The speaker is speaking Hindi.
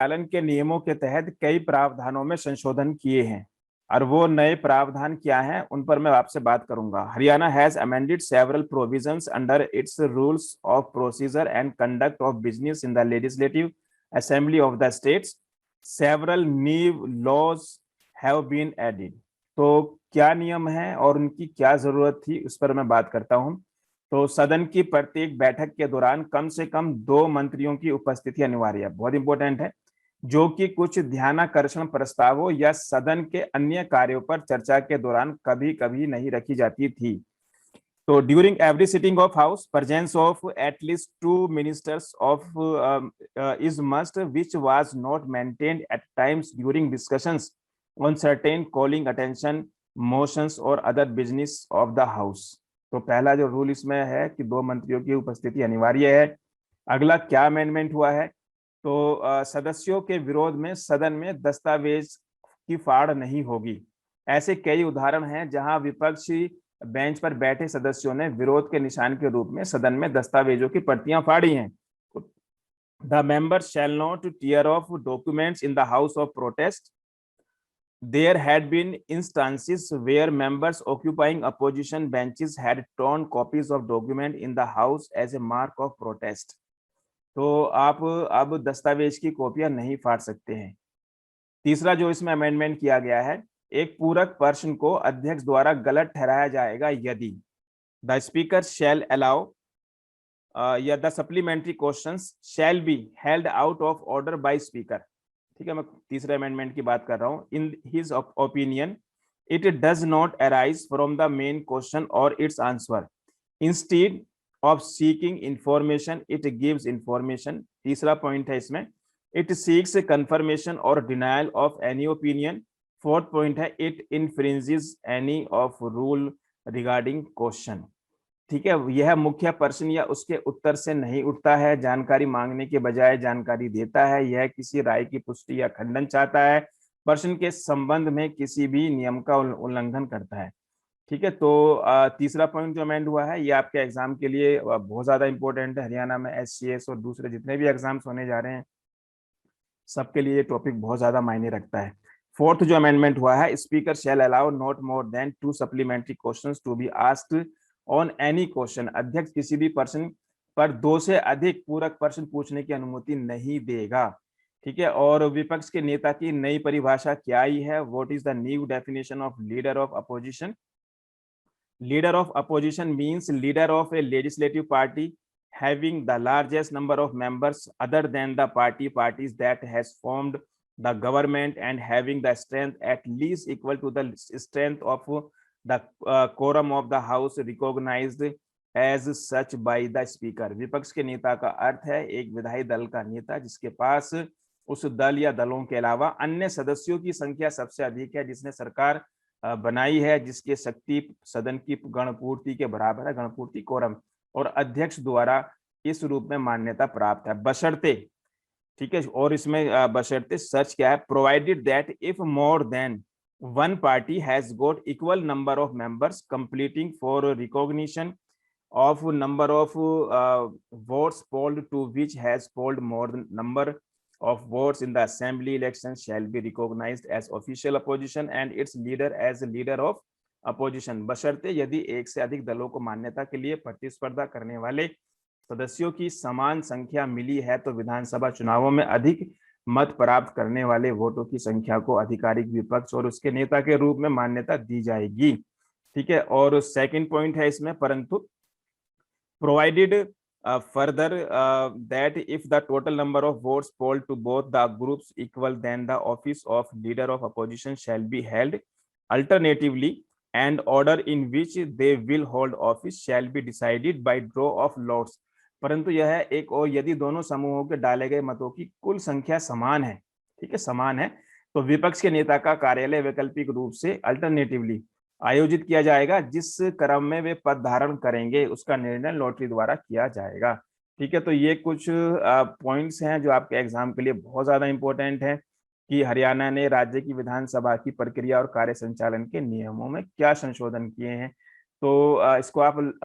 संचालन के नियमों के तहत कई प्रावधानों में संशोधन किए हैं और वो नए प्रावधान क्या हैं उन पर मैं आपसे बात करूंगा। Haryana has amended several provisions under its rules of procedure and conduct of business in the legislative assembly of the states. Several new laws have been added. तो क्या नियम है और उनकी क्या जरूरत थी उस पर मैं बात करता हूं। तो सदन की प्रत्येक बैठक के दौरान कम से कम 2 मंत्रियों की उपस्थिति अनिवार्य है, बहुत इंपॉर्टेंट है, जो कि कुछ ध्यानाकर्षण प्रस्तावों या सदन के अन्य कार्यों पर चर्चा के दौरान कभी कभी नहीं रखी जाती थी। तो during every sitting of house presence of at least 2 ministers of is must which was not maintained at times during discussions on certain calling attention motions और other business of the house. तो पहला जो रूल इसमें है कि 2 मंत्रियों की उपस्थिति अनिवार्य है। अगला क्या अमेंडमेंट हुआ है, तो सदस्यों के विरोध में सदन में दस्तावेज की फाड़ नहीं होगी। ऐसे कई उदाहरण हैं जहां विपक्षी बेंच पर बैठे सदस्यों ने विरोध के निशान के रूप में सदन में दस्तावेजों की प्रतियां फाड़ी हैं। The members shall not tier of documents in the house of protest. There had been instances where members occupying opposition benches had torn copies of document in the house as a mark of protest. तो आप अब दस्तावेज की कॉपियां नहीं फाड़ सकते हैं। तीसरा जो इसमें अमेंडमेंट किया गया है, एक पूरक प्रश्न को अध्यक्ष द्वारा गलत ठहराया जाएगा यदि द स्पीकर शैल अलाउ या the supplementary questions shall be held out of order by speaker. ठीक है, मैं तीसरे अमेंडमेंट की बात कर रहा हूं। In his opinion it does not arise from the main question और its answer, instead of seeking information it gives information. तीसरा पॉइंट है इसमें, इट सीक्स कंफर्मेशन और denial of any opinion. Fourth point है, it infringes any of rule regarding question. ठीक है, यह मुख्य प्रश्न या उसके उत्तर से नहीं उठता है, जानकारी मांगने के बजाय जानकारी देता है, यह किसी राय की पुष्टि या खंडन चाहता है, प्रश्न के संबंध में किसी भी नियम का उल्लंघन करता है। ठीक है, तो तीसरा पॉइंट जो अमेंड हुआ है ये आपके एग्जाम के लिए बहुत ज्यादा इंपॉर्टेंट है। हरियाणा में SCS और दूसरे जितने भी एग्जाम्स होने जा रहे हैं सबके लिए ये टॉपिक बहुत ज्यादा मायने रखता है। फोर्थ जो अमेंडमेंट हुआ है, speaker shall allow not more than 2 supplementary questions to be asked on any question. अध्यक्ष किसी भी प्रश्न पर 2 से अधिक पूरक प्रश्न पूछने की अनुमति नहीं देगा। ठीक है, और विपक्ष के नेता की नई परिभाषा क्या आई है, what is the new definition of leader of opposition. Leader of opposition means leader of A legislative party having the largest number of members other than the parties that has formed the government and having the strength at least equal to the strength of the quorum of the house recognized as such by the speaker। विपक्ष के नेता का अर्थ है एक विधायी दल का नेता जिसके पास उस दल या दलों के अलावा अन्य सदस्यों की संख्या सबसे अधिक है, जिसने सरकार बनाई है, जिसकी शक्ति सदन की गणपूर्ति के बराबर है, गणपूर्ति कोरम, और अध्यक्ष द्वारा इस रूप में मान्यता प्राप्त है बशर्ते। ठीक है, और इसमें बशर्ते सच क्या है, provided that if more than one party has got equal number of members completing for recognition of number of votes polled to which has polled more number of votes in the assembly election shall be recognized as official opposition and its leader as leader of opposition। बशर्ते यदि एक से अधिक दलों को मान्यता के लिए प्रतिस्पर्धा करने वाले सदस्यों की समान संख्या मिली है तो विधानसभा चुनावों में अधिक मत प्राप्त करने वाले वोटों की संख्या को आधिकारिक विपक्ष और उसके नेता के रूप में मान्यता दी जाएगी। ठीक है, और सेकंड पॉइंट है इसमें, परंतु provided further that if the total number of votes polled to both the groups equal then the office of leader of opposition shall be held alternatively and order in which they will hold office shall be decided by draw of lots। परंतु यह है एक और, यदि दोनों समूहों के डाले गए मतों की कुल संख्या समान है, ठीक है समान है, तो विपक्ष के नेता का कार्यालय वैकल्पिक रूप से अल्टरनेटिवली आयोजित किया जाएगा, जिस क्रम में वे पद धारण करेंगे उसका निर्णय लॉटरी द्वारा किया जाएगा। ठीक है, तो ये कुछ पॉइंट्स हैं जो आपके एग्जाम के लिए बहुत ज्यादा इंपॉर्टेंट है कि हरियाणा ने राज्य की विधानसभा की प्रक्रिया और कार्य संचालन के नियमों में क्या संशोधन किए हैं। तो इसको आप